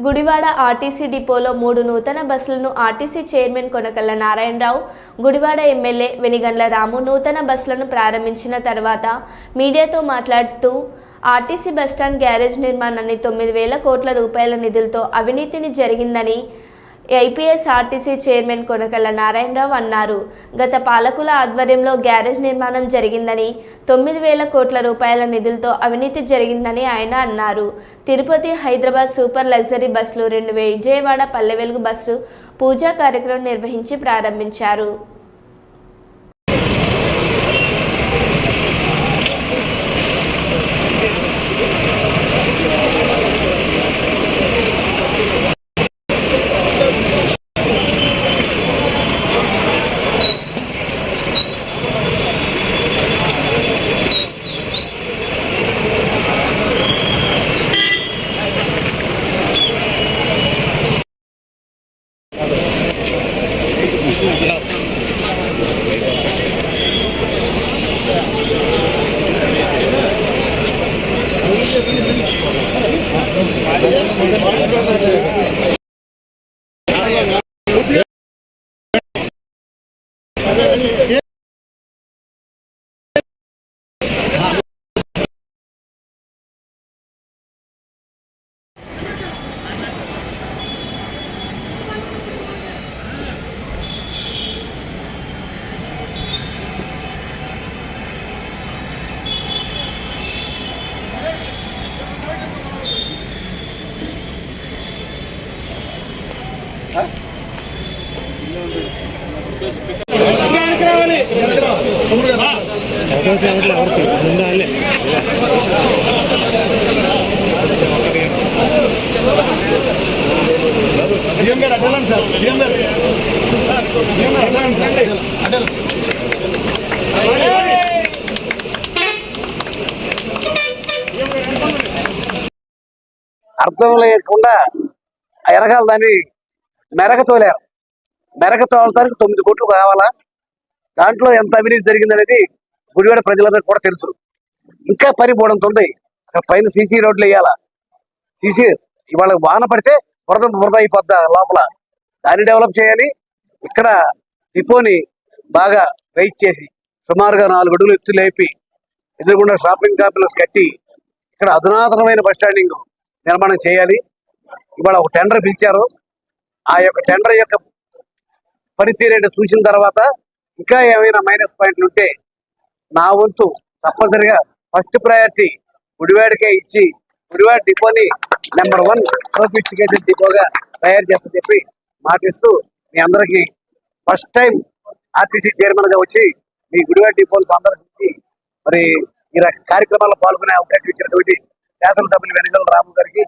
Gudivada RTC డిపోలో 3 నూతన బస్సులను RTC chairman Konakalla Narayana Rao, Gudivada MLA Venigandla Ramu నూతన బస్సులను ప్రారంభించిన తర్వాత మీడియాతో మాట్లాడుతూ ఆర్టీసీ బస్టాండ్ గ్యారేజ్ నిర్మాణాన్ని 9,000 కోట్ల రూపాయల నిధులతో అవినీతిని జరిగిందని IPS RTC chairman Konakalla Narayana Rao అన్నారు. గత పాలకుల ఆధ్వర్యంలో గ్యారేజ్ నిర్మాణం జరిగిందని, 9,000 కోట్ల రూపాయల నిధులతో అవినీతి జరిగిందని ఆయన అన్నారు. తిరుపతి, హైదరాబాద్ సూపర్ లగ్జరీ బస్సులు 2 విజయవాడ పల్లె వెలుగు బస్సు పూజా కార్యక్రమం నిర్వహించి ప్రారంభించారు. అర్థం లేకుండా ఎరగాల దాన్ని మెరక తోలారు. మెరక తోలటానికి 9 కోట్లు కావాలా? దాంట్లో ఎంత అవినీతి జరిగిందనేది గుడివాడ ప్రజలందరికీ కూడా తెలుసు. ఇంకా పని పోవడంతో ఉంది. అక్కడ పైన సీసీ రోడ్లు వేయాలా. సీసీ ఇవాళ వాన పడితే బురద అయిపోద్దా లోపల, దాన్ని డెవలప్ చేయాలి. ఇక్కడ డిపోని బాగా రైజ్ చేసి సుమారుగా 4 అడుగులు ఎత్తు లేపి ఎదురుగుండా షాపింగ్ కాంప్లెక్స్ కట్టి ఇక్కడ అధునాతనమైన బస్ స్టాండింగ్ నిర్మాణం చేయాలి. ఇవాళ ఒక టెండర్ పిలిచారు. ఆ యొక్క టెండర్ యొక్క పనితీరేంటి చూసిన తర్వాత ఇంకా ఏమైనా మైనస్ పాయింట్లు ఉంటే నా వంతు తప్పనిసరిగా ఫస్ట్ ప్రయారిటీ గుడివాడకే ఇచ్చి గుడివాడ డిపోని నెంబర్ 1 సోఫిస్టికేటెడ్ డిపోగా తయారు చేస్తని చెప్పి మాటిస్తూ మీ అందరికీ ఫస్ట్ టైం ఆర్టీసీ చైర్మన్ గా వచ్చి మీ గుడివాడ డిపోను సందర్శించి మరి ఈ కార్యక్రమాల్లో పాల్గొనే అవకాశం ఇచ్చినటువంటి శాసనసభ్యులు వెనిగండ్ల రాము గారికి